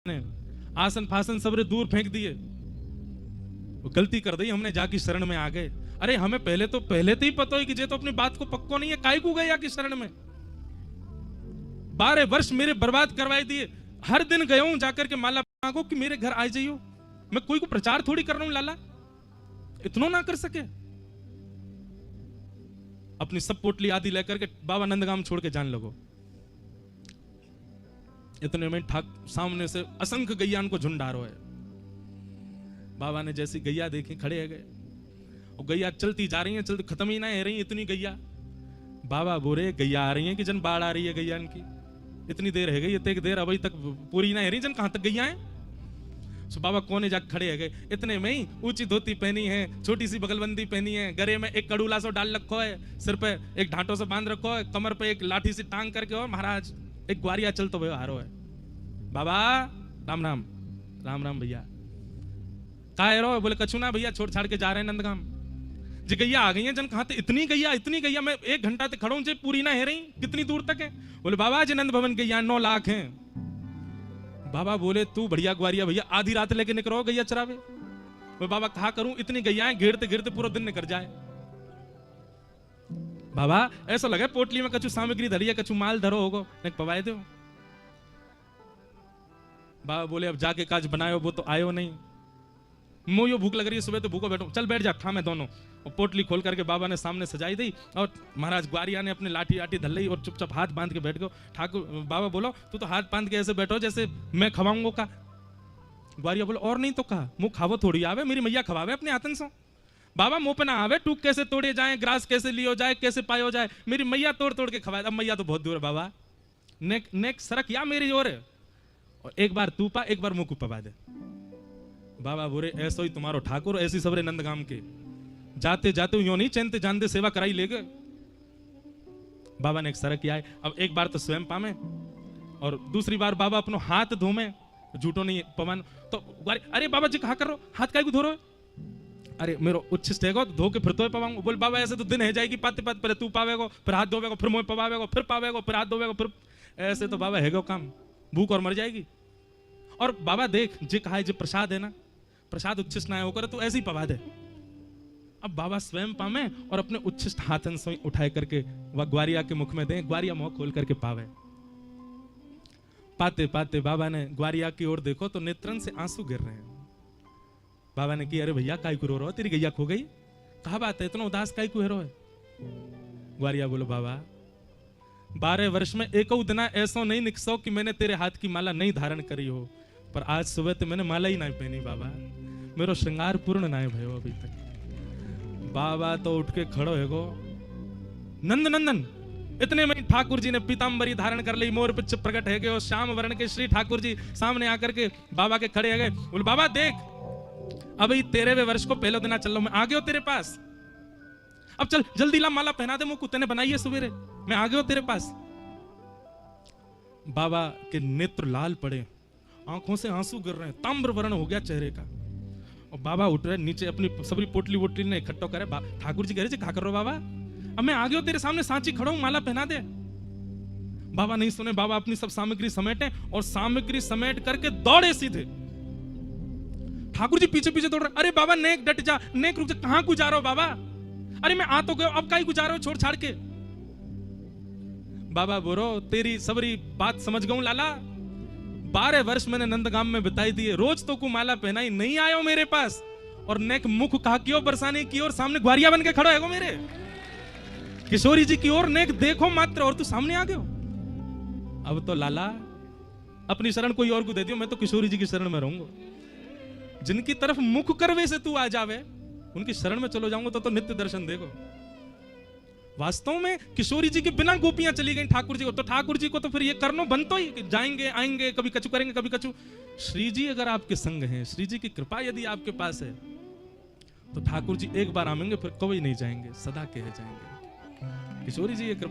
ने आसन फासन सबरे दूर फेंक दिए। वो गलती कर दी, हमने जाकी शरण में आ गए। अरे हमें पहले तो ही पता है कि जे तो अपनी बात को पक्को नहीं है, काहे को गया कि शरण में 12 वर्ष मेरे बर्बाद करवाए दिए। हर दिन गया हूं जाकर के माला मांगो कि मेरे घर आ जाइयो। मैं कोई को प्रचार थोड़ी कर रहा हूं लाला, इतना ना कर सके। अपनी सब पोटली आदि लेकर के बाबा नंदगाम छोड़ के जान लगो। इतने में सामने से असंख्य गैया को झुंडारो है। बाबा ने जैसी गैया देखी खड़े है गए, और गैया चलती जा रही है, चलती खत्म ही ना है रही इतनी गैया। बाबा बोले गैया आ रही है कि जन बाढ़ आ रही है गैया इनकी, इतनी देर है गई, इतनी देर अभी तक पूरी ना है रही, जन कहां तक गैया है। सो बाबा कोने जाके खड़े है गए। इतने में ही ऊंची धोती पहनी है, छोटी सी बगलबंदी पहनी है, गले में एक कड़ूला सो डाल रखो है, सिर पे एक ढांटो से बांध रखो है, कमर पे एक लाठी से टांग करके, और महाराज एक ग्वारिया चलते हुए आ रहा है। बाबा राम राम। राम राम भैया, कहा रो? बोले कछु ना भैया, छोड़ छाड़ के जा रहे हैं नंदगाम। जी गैया आ गई है जन, कहां थे? इतनी गैया मैं 1 घंटा तक खड़ा हूं, जे पूरी ना है रही, कितनी दूर तक है? बोले बाबा जी नंद भवन गैया 9 लाख हैं। बाबा बोले तू बढ़िया ग्वारिया भैया, आधी रात लेके निकलो गैया चरावे। बोले बाबा कहा करूं, इतनी गैया घेरते घेरते पूरा दिन निकल जाए। बाबा ऐसा लगे पोटली में कछु सामग्री धरी है, कछु माल धरो होगो, पवाए दो। बाबा बोले अब जाके काज बनायो, वो तो आयो नहीं। मुझे भूख लग रही है, सुबह तो भूखो बैठो, चल बैठ जा, खा मैं दोनों। और पोटली खोल करके बाबा ने सामने सजाई दी, और महाराज ग्वारिया ने अपनी लाठी आठी धल ली और चुपचाप हाथ बांध के बैठ गए। ठाकुर बाबा बोलो तू तो हाथ बांध के ऐसे बैठो जैसे मैं खवाऊंगा का। ग्वारिया बोलो और नहीं तो कहा, मुंह खावो थोड़ी आवे, मेरी मैया खवावे अपने हाथन से। बाबा मुंह पे ना आवे, टूक कैसे तोड़े जाए, ग्रास कैसे लियो जाए, कैसे पायो जाए, मेरी मैया तोड़ तोड़ के खवाए। अब मैया तो बहुत दूर है बाबा, नेक सरक या मेरी ओर है, और एक बार तू पा, एक बार मुंह को पवा दे। बाबा बोले ऐसा ही तुम्हारो ठाकुर, ऐसी सबरे नंदगाम के, जाते जाते यूं नहीं चैनते जानते सेवा कराई ले गए। बाबा ने एक सरक आए। अब एक बार तो स्वयं पामे, और दूसरी बार बाबा अपनो हाथ धोमे, झूठो नहीं पवन। तो अरे बाबा जी कहा कर रहे हो, हाथ काय को धो रहे हो? अरे मेरो उच्छिष्ट है, धो के फिर तो पवाऊंगा। बोल बाबा ऐसे तो दिन है जाएगी, पाते पाते पहले तू पावेगो, फिर हाथ धोवेगो, फिर मुंह पवावेगो, फिर पावेगो, फिर हाथ धोवेगो, फिर ऐसे तो बाबा है काम, भूख और मर जाएगी। और बाबा देख जे कहा है, जे प्रसाद है ना, प्रसाद उच्छिष्ट ना होकर तो ऐसे ही पवा दे। अब बाबा स्वयं पामे और अपने उच्छिष्ट हाथन से उठाए करके वह ग्वारिया के मुख में दे, ग्वारिया मुंह खोल करके पावे। पाते पाते बाबा ने ग्वारिया की ओर देखो तो नेत्रन से आंसू गिर रहे हैं। बाबा ने कि अरे भैया काय को रो रहे हो, तेरी गैया खो गई? कहा बात है, इतना उदास काय को रो है? ग्वारिया बोलो बाबा 12 वर्ष में एक दिन ऐसा नहीं निकसो कि मैंने तेरे हाथ की माला नहीं धारण करी हो, पर आज सुबह तो मैंने माला ही नहीं पहनी बाबा, मेरो श्रृंगार पूर्ण ना भयो अभी तक। बाबा तो उठ के खड़ो है गो, नंद नंदन। इतने में ठाकुर जी ने पीतांबरी धारण कर ली, मोर पिच प्रकट है गए, और श्याम वर्ण के श्री ठाकुर जी सामने आकर के बाबा के खड़े है गए। बोले बाबा देख अभी 13वें वर्ष को पहले दिन चलो, मैं आ गया तेरे पास, अब चल जल्दी ला माला पहना दे, मुझ कुत्ते ने बनाई है सवेरे, मैं आ गया तेरे पास। बाबा के नेत्र लाल पड़े, आंखों से आंसू गिर रहे हैं, ताम्र वर्ण हो गया चेहरे का। और बाबा उठ रहे नीचे, अपनी सबरी पोटली वोटली ने इकट्ठो करे। ठाकुर जी कह रहे क्या कर रहे हो बाबा? अब मैं आ गया तेरे सामने, सांची खड़ा हूं, माला पहना दे। बाबा नहीं सुने, बाबा अपनी सब सामग्री समेटे, और सामग्री समेट करके दौड़े सीधे। ठाकुर जी पीछे पीछे दौड़ रहे। अरे बाबा नेक डट जा, नेक रुक जा, कहां को जा रहे हो बाबा? अरे मैं आ तो गया, अब काहे को जा रहे हो छोड़ छाड़ के? बाबा बोलो तेरी सबरी बात समझ गऊं लाला, 12 वर्ष मैंने नंदगाम में बिताई दिए, रोज तो को माला पहनाई, नहीं आयो मेरे पास, और नेक मुख कहा क्यों बरसाने की ओर सामने ग्वारिया बन के खड़ा है मेरे किशोरी जी की ओर, नेक देखो मात्र, और तू सामने आ गयो। अब तो लाला अपनी शरण कोई और को दे दियो, मैं तो किशोरी जी की शरण में रहूंगा। जिनकी तरफ मुख करवे से तू आ जावे, उनकी शरण में चलो जाऊंगा तो नित्य दर्शन देखो। वास्तव में किशोरी जी के बिना गोपियां चली गई ठाकुर जी को, तो ठाकुर जी को तो फिर ये करनो बनतो ही, जाएंगे आएंगे, कभी कछु करेंगे कभी कछु। श्री जी अगर आपके संग हैं, श्री जी की कृपा यदि आपके पास है, तो ठाकुर जी एक बार आएंगे, फिर कभी नहीं जाएंगे, सदा के जाएंगे। किशोरी जी ये कृपा